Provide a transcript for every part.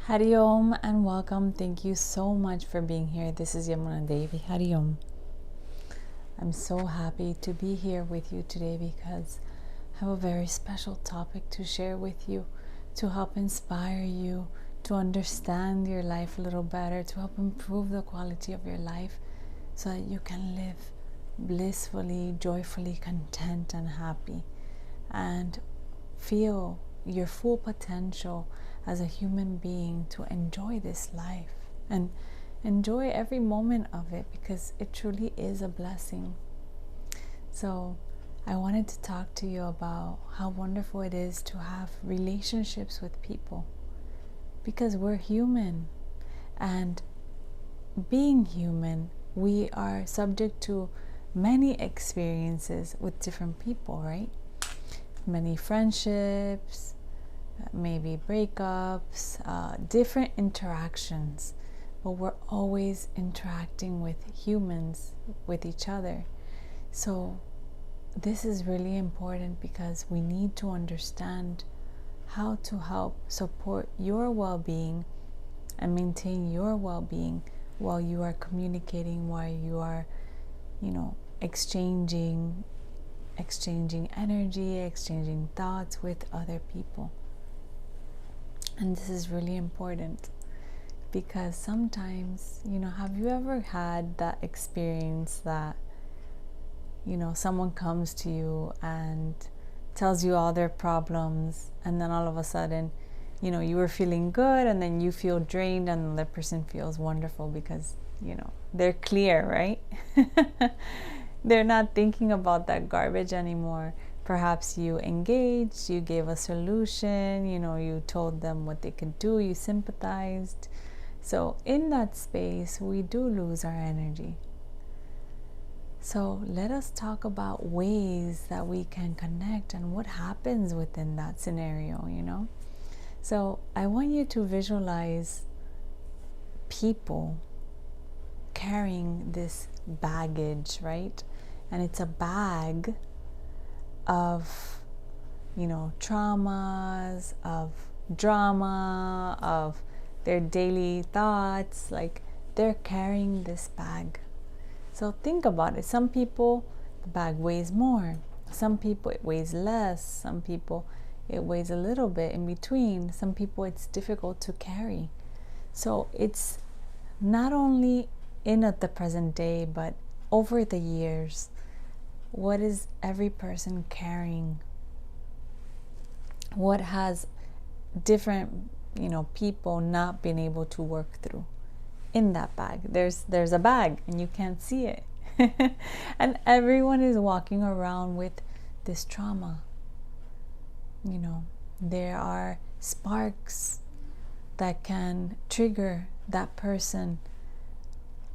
Hari Om and welcome. Thank you so much for being here. This is Yamuna Devi. Hari Om. I'm so happy to be here with you today because I have a very special topic to share with you to help inspire you to understand your life a little better, to help improve the quality of your life so that you can live blissfully, joyfully, content, and happy, and feel your full potential as a human being to enjoy this life and enjoy every moment of it because it truly is a blessing. So I wanted to talk to you about how wonderful it is to have relationships with people because we're human, and being human, we are subject to many experiences with different people, right? Many friendships, maybe breakups, different interactions, but we're always interacting with humans, with each other. So this is really important because we need to understand how to help support your well-being and maintain your well-being while you are communicating, while you are, exchanging energy, exchanging thoughts with other people. And this is really important because sometimes, have you ever had that experience that, someone comes to you and tells you all their problems, and then all of a sudden, you were feeling good and then you feel drained and the other person feels wonderful because, they're clear, right? They're not thinking about that garbage anymore. Perhaps you engaged, you gave a solution, you told them what they could do, you sympathized. So in that space, we do lose our energy. So let us talk about ways that we can connect and what happens within that scenario, So I want you to visualize people carrying this baggage, right? And it's a bag of, traumas, of drama, of their daily thoughts. Like, they're carrying this bag. So think about it. Some people, the bag weighs more. Some people, it weighs less. Some people, it weighs a little bit in between. Some people, it's difficult to carry. So it's not only in at the present day, but over the years, what is every person carrying? What has different, people not been able to work through in that bag? There's a bag and you can't see it. And everyone is walking around with this trauma. There are sparks that can trigger that person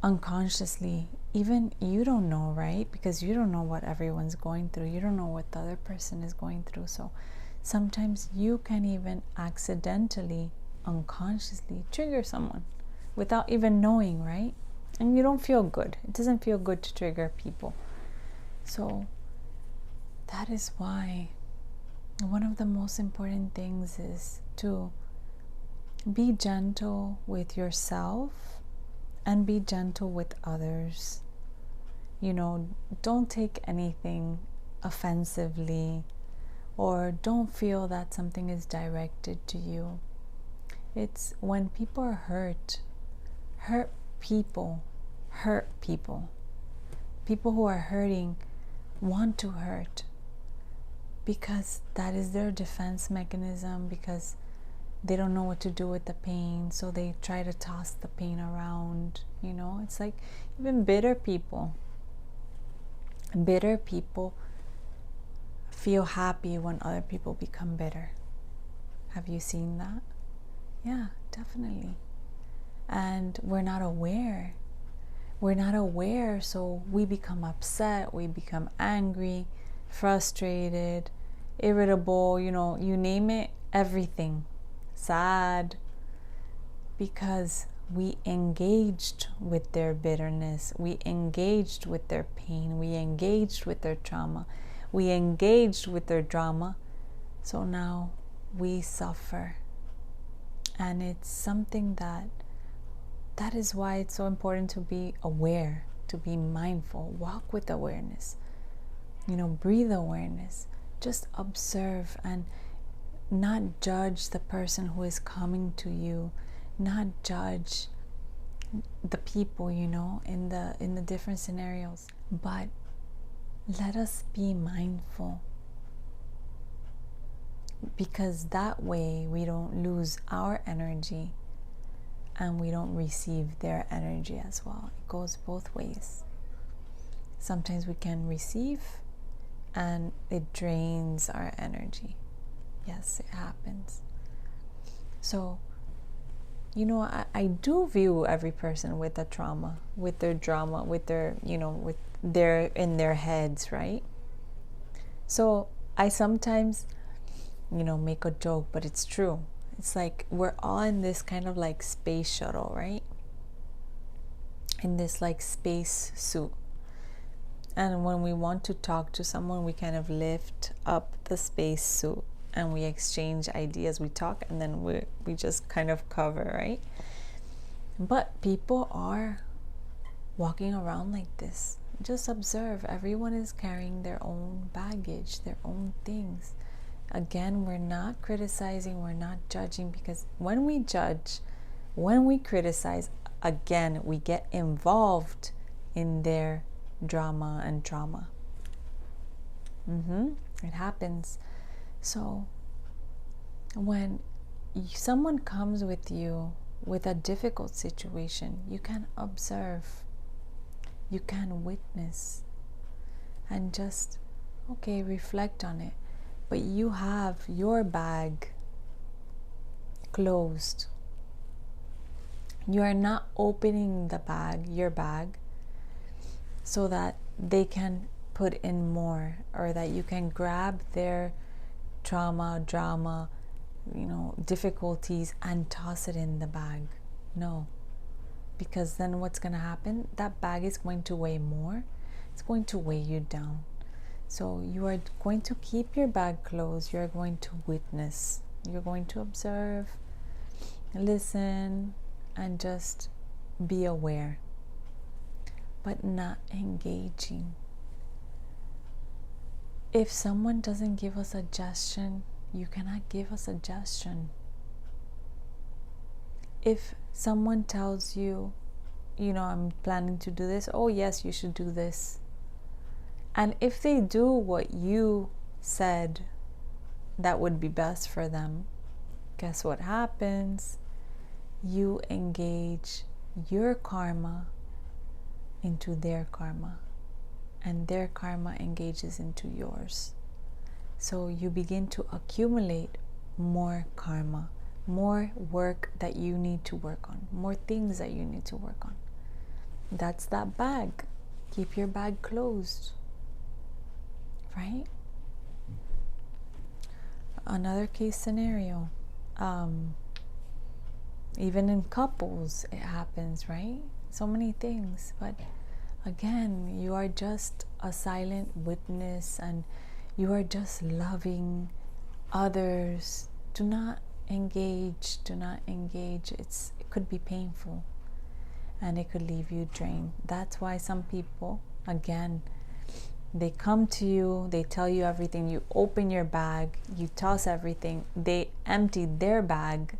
unconsciously. Even you don't know, right? Because you don't know what everyone's going through. You don't know what the other person is going through. So sometimes you can even accidentally, unconsciously trigger someone without even knowing, right? And you don't feel good. It doesn't feel good to trigger people. So that is why one of the most important things is to be gentle with yourself and be gentle with others. Don't take anything offensively, or don't feel that something is directed to you. It's when people are hurt people. People who are hurting want to hurt because that is their defense mechanism, because they don't know what to do with the pain, so they try to toss the pain around. It's like even bitter people feel happy when other people become bitter. Have you seen that? Yeah, definitely. And we're not aware, so we become upset, we become angry, frustrated, irritable, you name it, everything. Sad, because we engaged with their bitterness, we engaged with their pain, we engaged with their trauma, we engaged with their drama. So now we suffer. And it's something that is why it's so important to be aware, to be mindful, walk with awareness, breathe awareness, just observe and not judge the person who is coming to you, not judge the people, in the different scenarios, but let us be mindful, because that way we don't lose our energy and we don't receive their energy as well. It goes both ways. Sometimes we can receive and it drains our energy. Yes, it happens. So, I do view every person with a trauma, with their drama, with their, with their, in their heads, right? So I sometimes, make a joke, but it's true. It's like we're all in this kind of like space shuttle, right? In this like space suit. And when we want to talk to someone, we kind of lift up the space suit and we exchange ideas, we talk, and then we just kind of cover, right? But people are walking around like this. Just observe. Everyone is carrying their own baggage, their own things. Again, we're not criticizing, we're not judging, because when we judge, when we criticize, again, we get involved in their drama and trauma. It happens. So when someone comes with you with a difficult situation, you can observe, you can witness, and just, reflect on it. But you have your bag closed. You are not opening your bag, so that they can put in more, or that you can grab their trauma, drama, difficulties and toss it in the bag. No. Because then what's going to happen? That bag is going to weigh more. It's going to weigh you down. So you are going to keep your bag closed. You're going to witness. You're going to observe, listen, and just be aware, but not engaging. If someone doesn't give a suggestion, you cannot give a suggestion. If someone tells you, I'm planning to do this, oh yes, you should do this. And if they do what you said that would be best for them, guess what happens? You engage your karma into their karma, and their karma engages into yours. So you begin to accumulate more karma, more work that you need to work on, more things that you need to work on. That's that bag. Keep your bag closed, right? Another case scenario, even in couples it happens, right? So many things. But again, you are just a silent witness, and you are just loving others. Do not engage. It could be painful, and it could leave you drained. That's why some people, again, they come to you, they tell you everything, you open your bag, you toss everything, they empty their bag,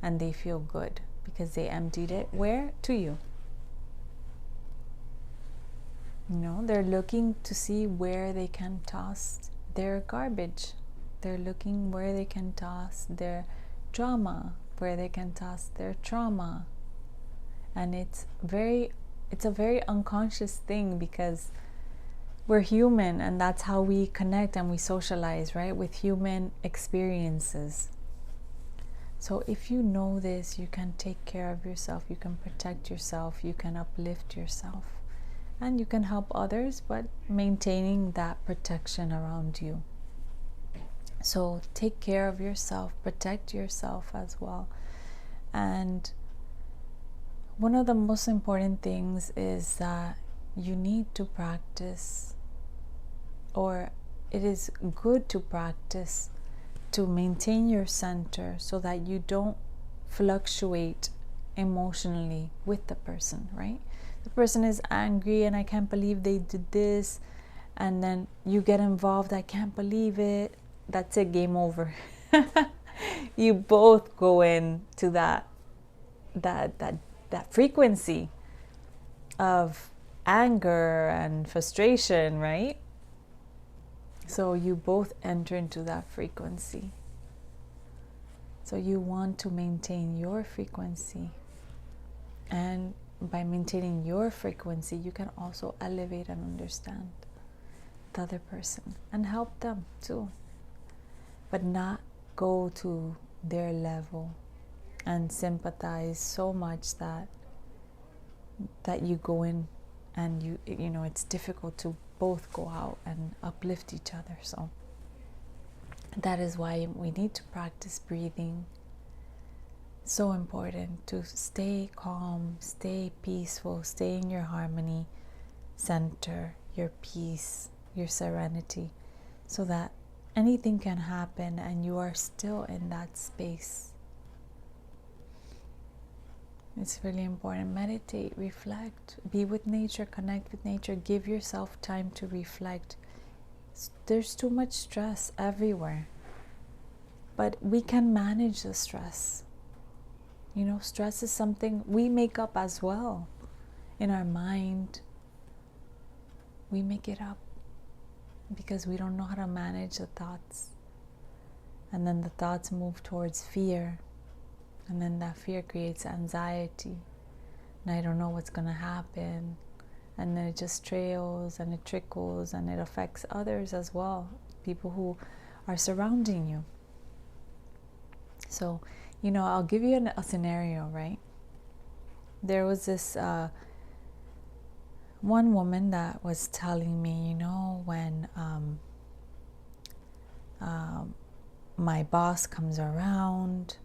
and they feel good because they emptied it where? To you. They're looking to see where they can toss their garbage. They're looking where they can toss their drama, where they can toss their trauma. And it's a very unconscious thing, because we're human, and that's how we connect and we socialize, right? With human experiences. So if you know this, you can take care of yourself, you can protect yourself, you can uplift yourself, and you can help others, but maintaining that protection around you. So take care of yourself, protect yourself as well. And one of the most important things is that you need to practice, or it is good to practice, to maintain your center so that you don't fluctuate emotionally with the person, right? The person is angry and I can't believe they did this, and then you get involved, I can't believe it. That's it, game over. You both go into that frequency of anger and frustration, right? So you both enter into that frequency. So you want to maintain your frequency, and by maintaining your frequency, you can also elevate and understand the other person and help them too, but not go to their level and sympathize so much that you go in and you know it's difficult to both go out and uplift each other. So that is why we need to practice breathing. So important to stay calm, stay peaceful, stay in your harmony center, your peace, your serenity, so that anything can happen and you are still in that space. It's really important. Meditate, reflect, be with nature, connect with nature, give yourself time to reflect. There's too much stress everywhere, but we can manage the stress. You know, stress is something we make up as well in our mind. We make it up because we don't know how to manage the thoughts. And then the thoughts move towards fear. And then that fear creates anxiety. And I don't know what's going to happen. And then it just trails and it trickles and it affects others as well, people who are surrounding you. So, you know, I'll give you a scenario, right? There was this one woman that was telling me, you know, when my boss comes around,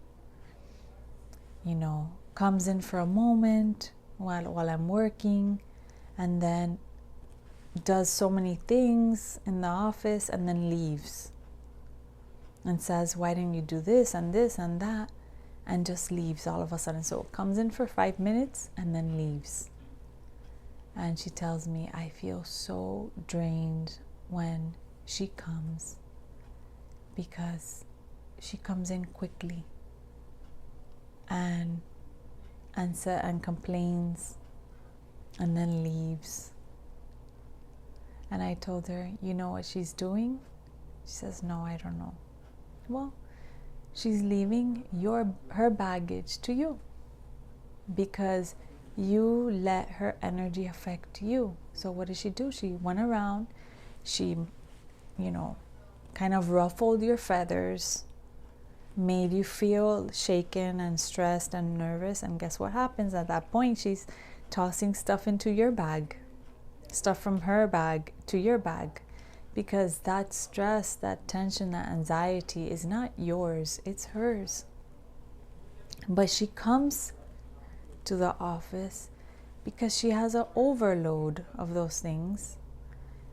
you know, comes in for a moment while I'm working, and then does so many things in the office and then leaves and says, why didn't you do this and this and that, and just leaves all of a sudden. So comes in for 5 minutes and then leaves. And she tells me, I feel so drained when she comes, because she comes in quickly and complains and then leaves. And I told her, you know what she's doing? She says, no, I don't know. Well, she's leaving her baggage to you, because you let her energy affect you. So what did she do? She went around, she, you know, kind of ruffled your feathers, made you feel shaken and stressed and nervous. And guess what happens at that point? She's tossing stuff into your bag, stuff from her bag to your bag, because that stress, that tension, that anxiety is not yours, it's hers. But she comes to the office because she has an overload of those things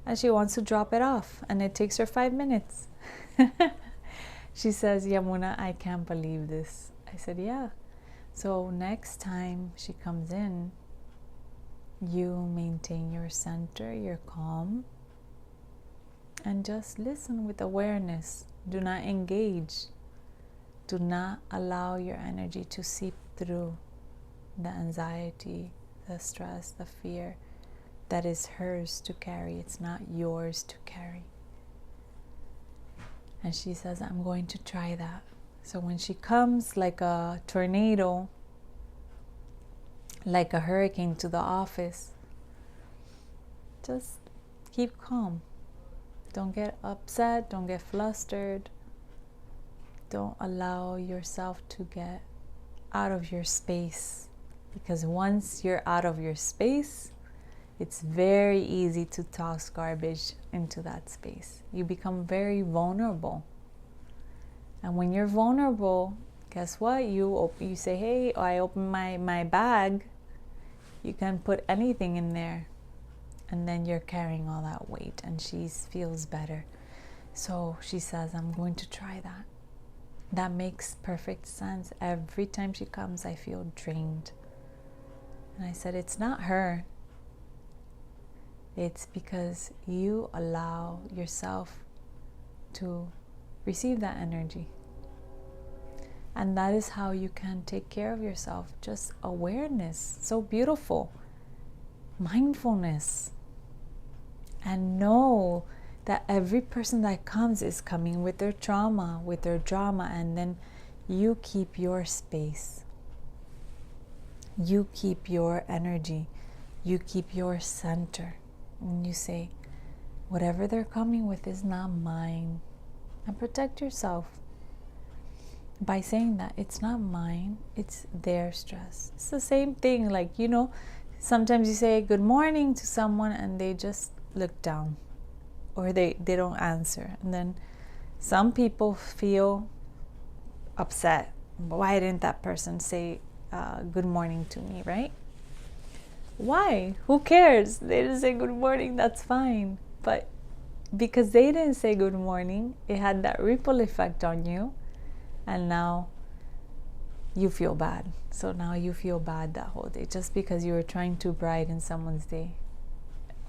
and she wants to drop it off, and it takes her 5 minutes. She says, Yamuna, I can't believe this. I said, yeah. So next time she comes in, you maintain your center, your calm, and just listen with awareness. Do not engage. Do not allow your energy to seep through the anxiety, the stress, the fear that is hers to carry. It's not yours to carry. And she says, I'm going to try that. So when she comes like a tornado, like a hurricane to the office, just keep calm. Don't get upset. Don't get flustered. Don't allow yourself to get out of your space. Because once you're out of your space, it's very easy to toss garbage into that space. You become very vulnerable. And when you're vulnerable, guess what? You say, hey, I open my bag. You can put anything in there. And then you're carrying all that weight, and she feels better. So she says, I'm going to try that. That makes perfect sense. Every time she comes, I feel drained. And I said, it's not her. It's because you allow yourself to receive that energy. And that is how you can take care of yourself. Just awareness. So beautiful. Mindfulness. And know that every person that comes is coming with their trauma, with their drama, and then you keep your space. You keep your energy. You keep your center. And you say, whatever they're coming with is not mine. And protect yourself by saying that it's not mine, it's their stress. It's the same thing, like, you know, sometimes you say good morning to someone and they just look down, or they don't answer. And then some people feel upset. Why didn't that person say good morning to me, right? Why? Who cares? They didn't say good morning, that's fine. But because they didn't say good morning, it had that ripple effect on you. And now you feel bad. So now you feel bad that whole day just because you were trying to brighten someone's day.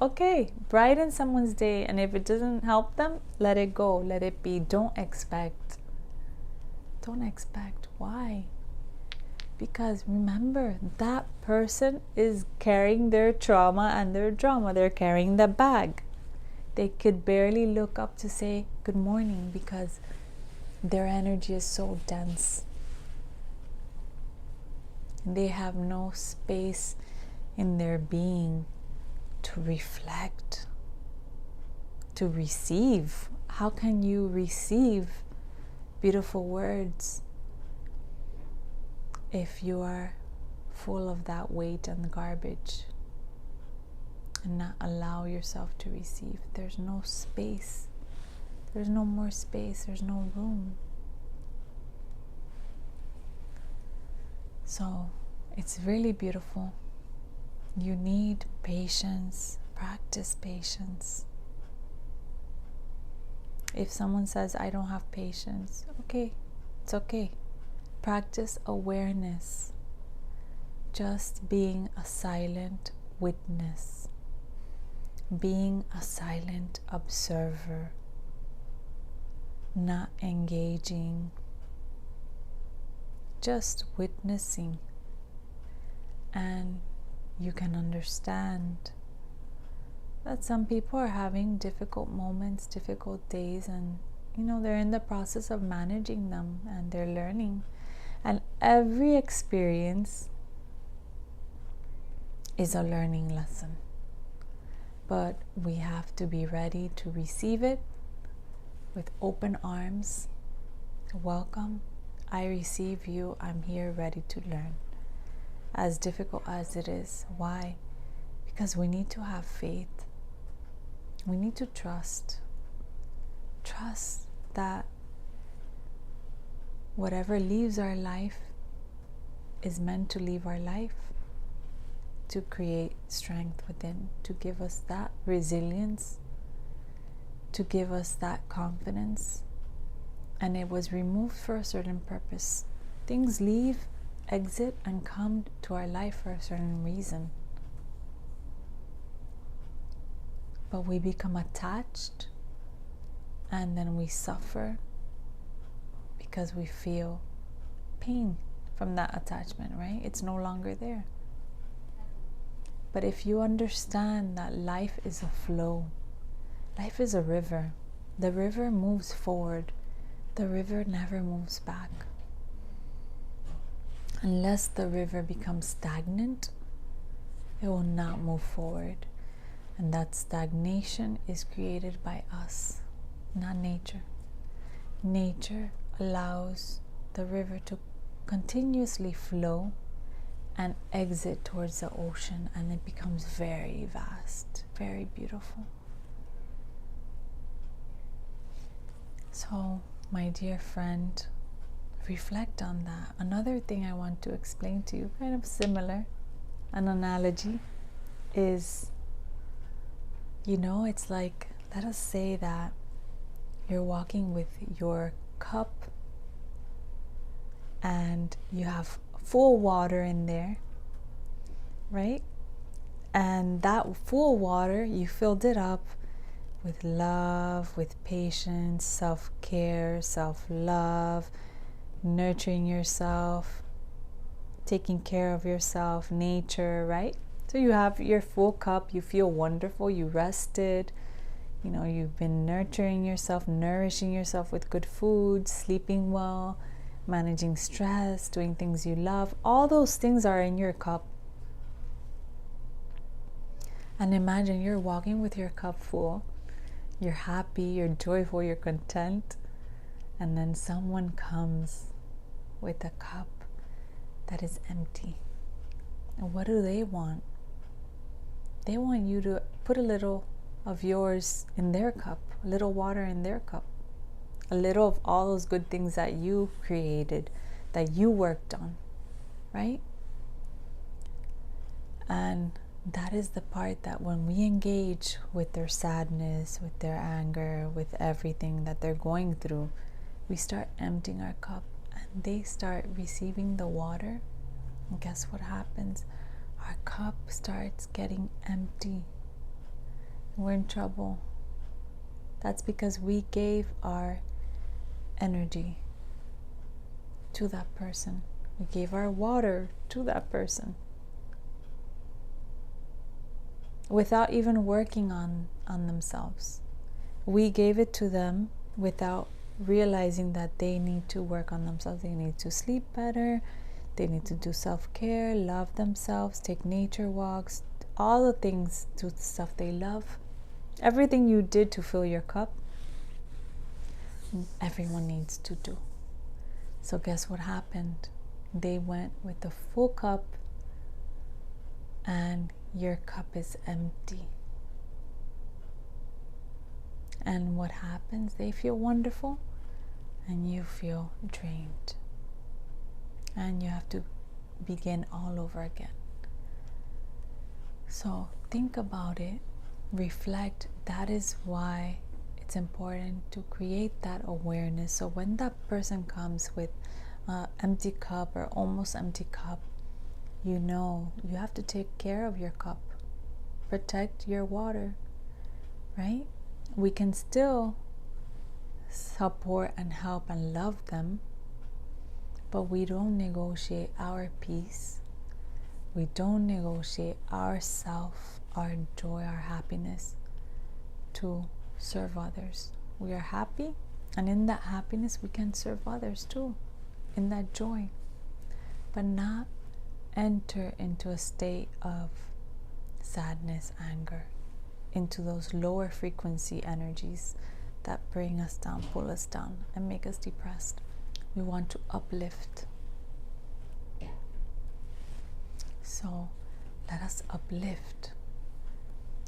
Okay, brighten someone's day, and if it doesn't help them, let it go, let it be. Don't expect. Why? Because remember, that person is carrying their trauma and their drama. They're carrying the bag. They could barely look up to say good morning because their energy is so dense. They have no space in their being to reflect, to receive. How can you receive beautiful words if you are full of that weight and garbage and not allow yourself to receive? There's no space. There's no more space. There's no room. So it's really beautiful. You need patience. Practice patience. If someone says, I don't have patience, okay, it's okay. Practice awareness. Just being a silent witness. Being a silent observer. Not engaging. Just witnessing. And you can understand that some people are having difficult moments, difficult days, and you know, they're in the process of managing them and they're learning. And every experience is a learning lesson. But we have to be ready to receive it with open arms. Welcome. I receive you. I'm here ready to learn. As difficult as it is. Why? Because we need to have faith. We need to trust. Trust that whatever leaves our life is meant to leave our life, to create strength within, to give us that resilience, to give us that confidence. And it was removed for a certain purpose. Things leave, exit, and come to our life for a certain reason. But we become attached, and then we suffer because we feel pain from that attachment, right? It's no longer there. But if you understand that life is a flow, life is a river. The river moves forward. The river never moves back. Unless the river becomes stagnant, it will not move forward. And that stagnation is created by us, not nature. Nature allows the river to continuously flow and exit towards the ocean, and it becomes very vast, very beautiful. So, my dear friend, reflect on that. Another thing I want to explain to you, kind of similar, an analogy, is, you know, it's like, let us say that you're walking with your cup and you have full water in there, right? And that full water, you filled it up with love, with patience, self-care, self-love, nurturing yourself, taking care of yourself, nature, right? So you have your full cup, you feel wonderful, you rested, you've been nurturing yourself, nourishing yourself with good food, sleeping well, managing stress, doing things you love. All those things are in your cup. And imagine you're walking with your cup full. You're happy, you're joyful, you're content. And then someone comes with a cup that is empty. And what do they want? They want you to put a little of yours in their cup, a little water in their cup, a little of all those good things that you created, that you worked on, right? And that is the part that when we engage with their sadness, with their anger, with everything that they're going through, we start emptying our cup and they start receiving the water. And guess what happens? Our cup starts getting empty. We're in trouble. That's because we gave our energy to that person. We gave our water to that person without even working on themselves. We gave it to them without realizing that they need to work on themselves. They need to sleep better. They need to do self-care, love themselves, take nature walks, all the things, do the stuff they love. Everything you did to fill your cup, everyone needs to do. So guess what happened? They went with the full cup and your cup is empty. And what happens? They feel wonderful and you feel drained. And you have to begin all over again. So think about it, reflect. That is why it's important to create that awareness. So when that person comes with an empty cup or almost empty cup, you have to take care of your cup. Protect your water, right? We can still support and help and love them, but we don't negotiate our peace. We don't negotiate ourself, our joy, our happiness to serve others. We are happy, and in that happiness we can serve others too, in that joy, but not enter into a state of sadness, anger, into those lower frequency energies that bring us down, pull us down, and make us depressed. We want to uplift. So let us uplift.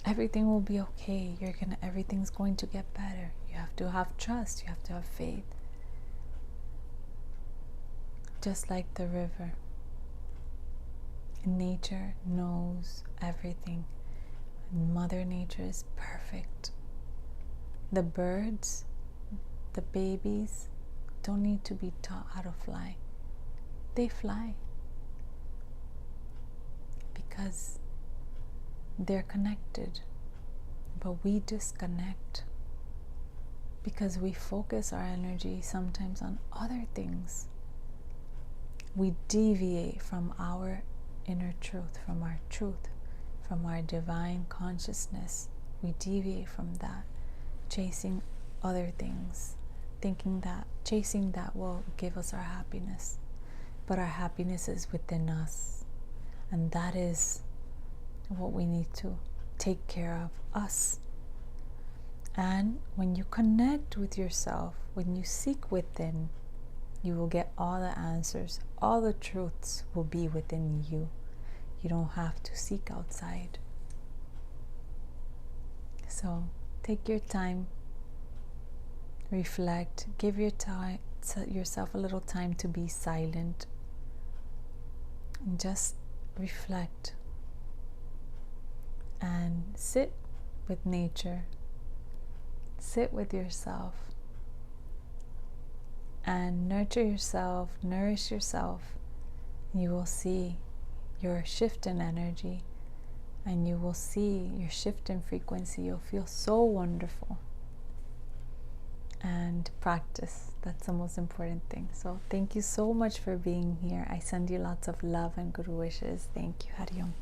Everything will be okay. Everything's going to get better. You have to have trust. You have to have faith. Just like the river. Nature knows everything. Mother Nature is perfect. The birds, the babies, don't need to be taught how to fly. They fly because they're connected, but we disconnect because we focus our energy sometimes on other things. We deviate from our inner truth, from our divine consciousness. We deviate from that, chasing other things, thinking that chasing that will give us our happiness. But our happiness is within us, and that is what we need to take care of, us. And when you connect with yourself, when you seek within, you will get all the answers. All the truths will be within you. You don't have to seek outside. So take your time, reflect, give yourself a little time to be silent, and just reflect and sit with nature, sit with yourself, and nurture yourself, nourish yourself. You will see your shift in energy, and you will see your shift in frequency. You'll feel so wonderful. And practice, that's the most important thing. So thank you so much for being here. I send you lots of love and good wishes. Thank you. Hari Om.